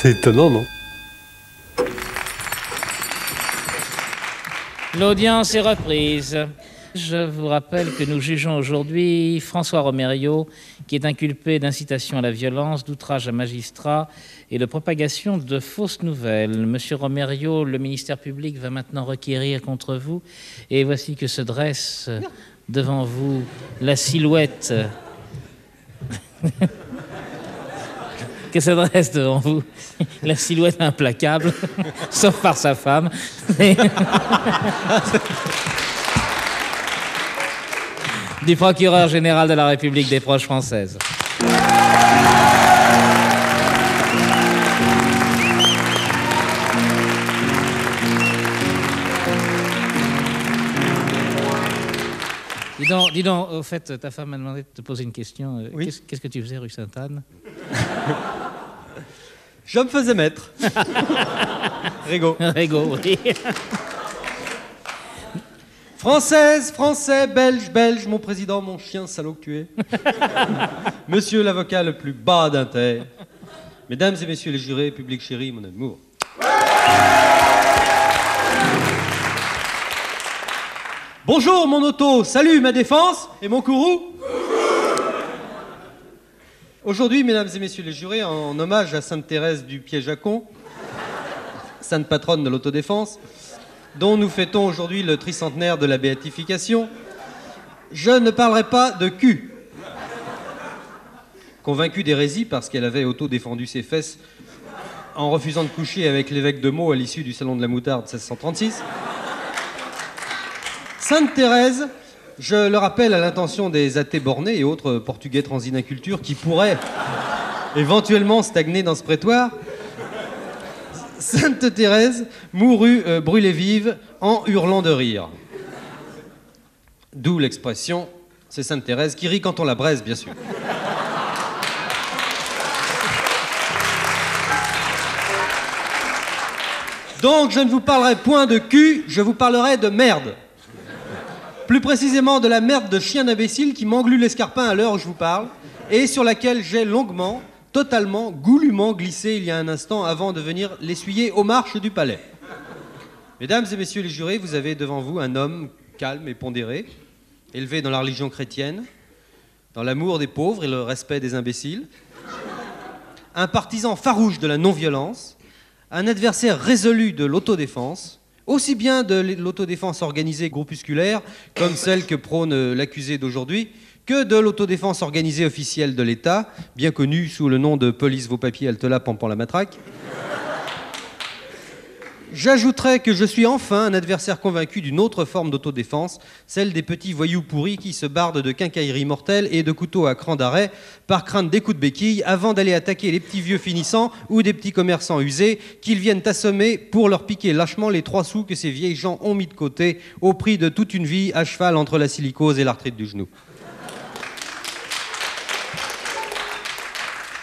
C'est étonnant, non? L'audience est reprise. Je vous rappelle que nous jugeons aujourd'hui François Romerio, qui est inculpé d'incitation à la violence, d'outrage à magistrat et de propagation de fausses nouvelles. Monsieur Romerio, le ministère public va maintenant requérir contre vous, et voici que se dresse devant vous la silhouette... que se dresse devant vous la silhouette implacable, sauf par sa femme. Du procureur général de la République des Proches françaises. Dis donc, au fait, ta femme m'a demandé de te poser une question. Oui. Qu'est-ce que tu faisais rue Sainte-Anne? Je me faisais mettre. Régo. Régo, oui. Française, Français, Belge, Belge, mon président, mon chien salaud que tu es. Monsieur l'avocat le plus bas d'inter. Mesdames et messieurs les jurés, public chéri, mon amour. Bonjour mon auto, salut ma défense et mon courroux. Aujourd'hui, mesdames et messieurs les jurés, en hommage à Sainte Thérèse du Piège-à-Con, sainte patronne de l'autodéfense, dont nous fêtons aujourd'hui le tricentenaire de la béatification, je ne parlerai pas de cul. Convaincue d'hérésie parce qu'elle avait auto-défendu ses fesses en refusant de coucher avec l'évêque de Meaux à l'issue du salon de la moutarde 1636, Sainte Thérèse, je le rappelle à l'intention des athées bornés et autres portugais transincultures qui pourraient éventuellement stagner dans ce prétoire, Sainte Thérèse mourut brûlée vive en hurlant de rire. D'où l'expression « c'est Sainte Thérèse qui rit quand on la braise », bien sûr. Donc je ne vous parlerai point de cul, je vous parlerai de merde. Plus précisément de la merde de chien d'imbécile qui m'englue l'escarpin à l'heure où je vous parle et sur laquelle j'ai longuement, totalement, goulûment glissé il y a un instant avant de venir l'essuyer aux marches du palais. Mesdames et messieurs les jurés, vous avez devant vous un homme calme et pondéré, élevé dans la religion chrétienne, dans l'amour des pauvres et le respect des imbéciles, un partisan farouche de la non-violence, un adversaire résolu de l'autodéfense, aussi bien de l'autodéfense organisée groupusculaire, comme celle que prône l'accusé d'aujourd'hui, que de l'autodéfense organisée officielle de l'État, bien connue sous le nom de police vos papiers, Altela, Pampan la matraque. J'ajouterai que je suis enfin un adversaire convaincu d'une autre forme d'autodéfense, celle des petits voyous pourris qui se bardent de quincailleries mortelles et de couteaux à cran d'arrêt par crainte des coups de béquille avant d'aller attaquer les petits vieux finissants ou des petits commerçants usés qu'ils viennent assommer pour leur piquer lâchement les 3 sous que ces vieilles gens ont mis de côté au prix de toute une vie à cheval entre la silicose et l'arthrite du genou.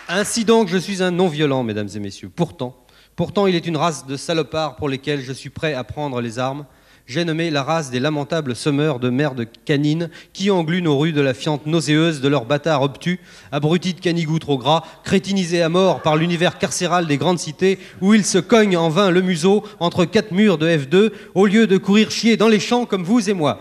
Ainsi donc, je suis un non-violent, mesdames et messieurs. Pourtant, il est une race de salopards pour lesquels je suis prêt à prendre les armes. J'ai nommé la race des lamentables semeurs de merde canine qui engluent nos rues de la fiente nauséeuse de leurs bâtards obtus, abrutis de canigous trop gras, crétinisés à mort par l'univers carcéral des grandes cités où ils se cognent en vain le museau entre 4 murs de F2 au lieu de courir chier dans les champs comme vous et moi.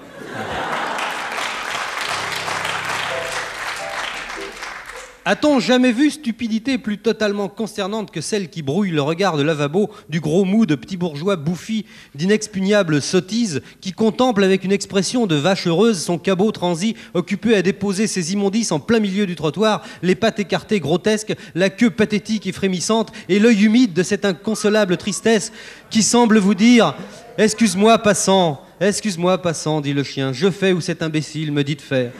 A-t-on jamais vu stupidité plus totalement consternante que celle qui brouille le regard de lavabo du gros mou de petit bourgeois bouffi d'inexpugnable sottise qui contemple avec une expression de vache heureuse son cabot transi occupé à déposer ses immondices en plein milieu du trottoir, les pattes écartées grotesques, la queue pathétique et frémissante et l'œil humide de cette inconsolable tristesse qui semble vous dire « Excuse-moi, passant, dit le chien, je fais où cet imbécile me dit de faire. »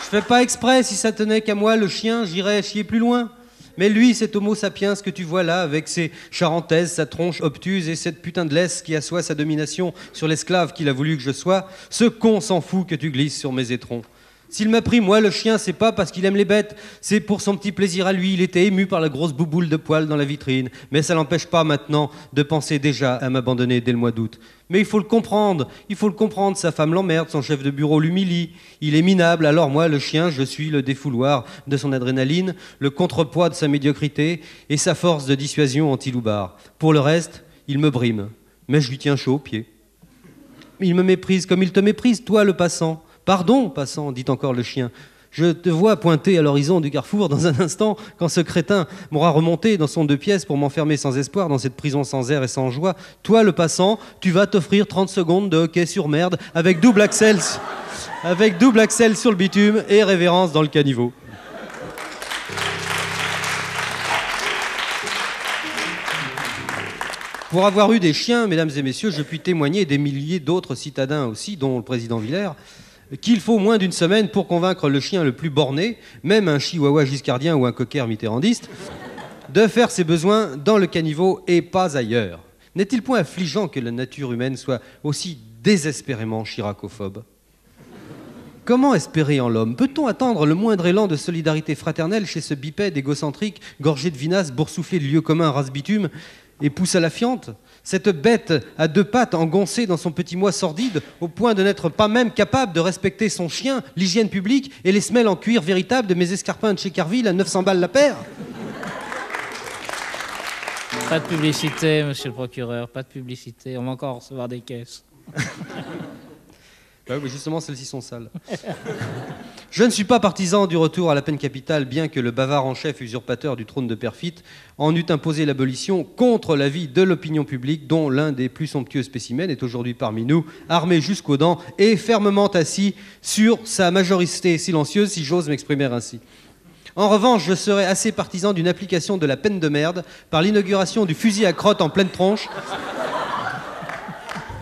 Je fais pas exprès, si ça tenait qu'à moi, le chien, j'irais chier plus loin. Mais lui, cet homo sapiens que tu vois là, avec ses charentaises, sa tronche obtuse et cette putain de laisse qui assoit sa domination sur l'esclave qu'il a voulu que je sois, ce con s'en fout que tu glisses sur mes étrons. S'il m'a pris, moi, le chien, c'est pas parce qu'il aime les bêtes, c'est pour son petit plaisir à lui. Il était ému par la grosse bouboule de poils dans la vitrine. Mais ça l'empêche pas maintenant de penser déjà à m'abandonner dès le mois d'août. Mais il faut le comprendre, sa femme l'emmerde, son chef de bureau l'humilie. Il est minable, alors moi, le chien, je suis le défouloir de son adrénaline, le contrepoids de sa médiocrité et sa force de dissuasion anti-loupard. Pour le reste, il me brime, mais je lui tiens chaud aux pieds. Il me méprise comme il te méprise, toi le passant. Pardon, passant, dit encore le chien. Je te vois pointer à l'horizon du carrefour dans un instant, quand ce crétin m'aura remonté dans son 2 pièces pour m'enfermer sans espoir dans cette prison sans air et sans joie. Toi, le passant, tu vas t'offrir 30 secondes de hockey sur merde avec double axel sur le bitume et révérence dans le caniveau. Pour avoir eu des chiens, mesdames et messieurs, je puis témoigner des milliers d'autres citadins aussi, dont le président Villers, qu'il faut moins d'une semaine pour convaincre le chien le plus borné, même un chihuahua giscardien ou un cocker mitterrandiste, de faire ses besoins dans le caniveau et pas ailleurs. N'est-il point affligeant que la nature humaine soit aussi désespérément chiracophobe ? Comment espérer en l'homme ? Peut-on attendre le moindre élan de solidarité fraternelle chez ce bipède égocentrique, gorgé de vinasse, boursouflé de lieux communs rase-bitume et pousse à la fiente ? Cette bête à 2 pattes engoncée dans son petit moi sordide, au point de n'être pas même capable de respecter son chien, l'hygiène publique et les semelles en cuir véritable de mes escarpins de chez Carville à 900 balles la paire. Pas de publicité, monsieur le procureur, pas de publicité. On va encore recevoir des caisses. Bah oui, justement, celles-ci sont sales. Je ne suis pas partisan du retour à la peine capitale, bien que le bavard en chef usurpateur du trône de Perfit en eût imposé l'abolition contre l'avis de l'opinion publique, dont l'un des plus somptueux spécimens est aujourd'hui parmi nous, armé jusqu'aux dents et fermement assis sur sa majorité silencieuse, si j'ose m'exprimer ainsi. En revanche, je serais assez partisan d'une application de la peine de merde par l'inauguration du fusil à crotte en pleine tronche,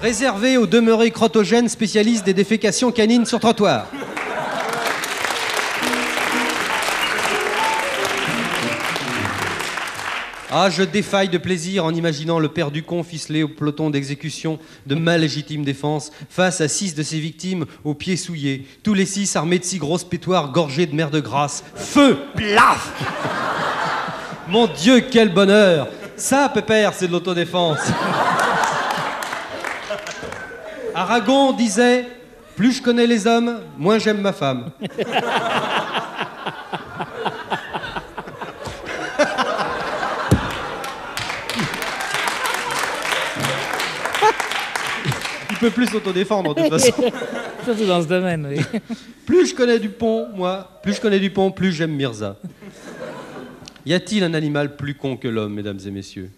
réservé aux demeurés crottogènes spécialistes des défécations canines sur trottoir. Ah, je défaille de plaisir en imaginant le père Ducon ficelé au peloton d'exécution de ma légitime défense face à 6 de ses victimes aux pieds souillés, tous les 6 armés de 6 grosses pétoires gorgées de mer de grasse. Feu, plaf. Mon Dieu, quel bonheur. Ça, pépère, c'est de l'autodéfense. Aragon disait « Plus je connais les hommes, moins j'aime ma femme ». Il peut plus s'autodéfendre de toute façon. Surtout dans ce domaine, oui. Plus je connais Dupont, plus j'aime Mirza. Y a-t-il un animal plus con que l'homme, mesdames et messieurs ?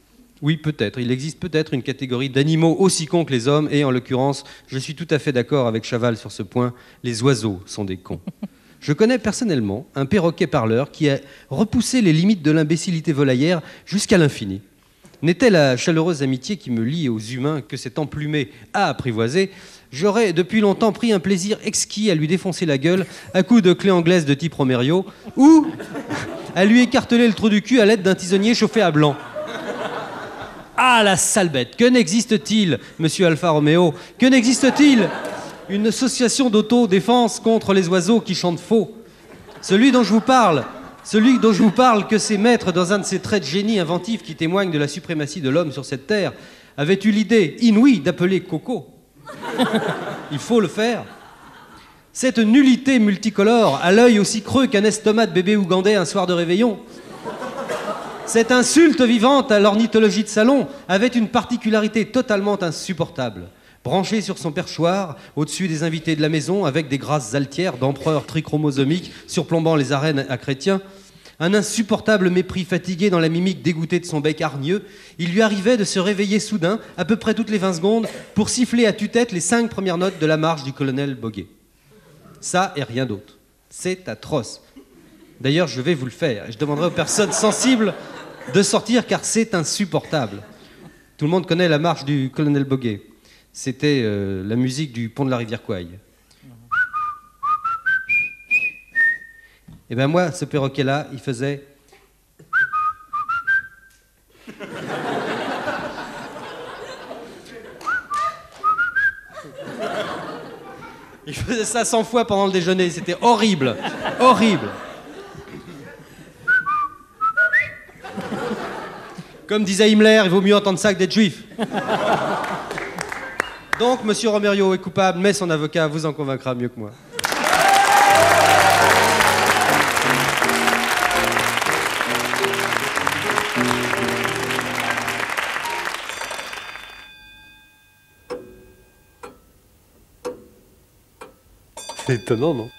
Oui, peut-être. Il existe peut-être une catégorie d'animaux aussi cons que les hommes, et en l'occurrence, je suis tout à fait d'accord avec Chaval sur ce point, les oiseaux sont des cons. Je connais personnellement un perroquet parleur qui a repoussé les limites de l'imbécilité volaillère jusqu'à l'infini. N'était la chaleureuse amitié qui me lie aux humains que cet emplumé a apprivoisé, j'aurais depuis longtemps pris un plaisir exquis à lui défoncer la gueule à coups de clé anglaise de type Romério, ou à lui écarteler le trou du cul à l'aide d'un tisonnier chauffé à blanc. Ah, la sale bête! Que n'existe-t-il, monsieur Alfa Romeo? Que n'existe-t-il? Une association d'autodéfense contre les oiseaux qui chantent faux. Celui dont je vous parle, que ses maîtres, dans un de ces traits de génie inventifs qui témoignent de la suprématie de l'homme sur cette terre, avaient eu l'idée inouïe d'appeler Coco. Il faut le faire. Cette nullité multicolore, à l'œil aussi creux qu'un estomac de bébé ougandais un soir de réveillon, cette insulte vivante à l'ornithologie de salon avait une particularité totalement insupportable. Branché sur son perchoir, au-dessus des invités de la maison, avec des grasses altières d'empereurs trichromosomiques surplombant les arènes à Chrétien, un insupportable mépris fatigué dans la mimique dégoûtée de son bec hargneux, il lui arrivait de se réveiller soudain, à peu près toutes les 20 secondes, pour siffler à tue-tête les 5 premières notes de la marche du colonel Boguet. Ça et rien d'autre. C'est atroce. D'ailleurs, je vais vous le faire. Je demanderai aux personnes sensibles de sortir, car c'est insupportable. Tout le monde connaît la marche du colonel Boguet. C'était la musique du pont de la rivière Kouaï. Et ben moi, ce perroquet-là, il faisait... Il faisais ça 100 fois pendant le déjeuner, c'était horrible. Horrible. Comme disait Himmler, il vaut mieux entendre ça que d'être juif. Donc, monsieur Romerio est coupable, mais son avocat vous en convaincra mieux que moi. C'est étonnant, non?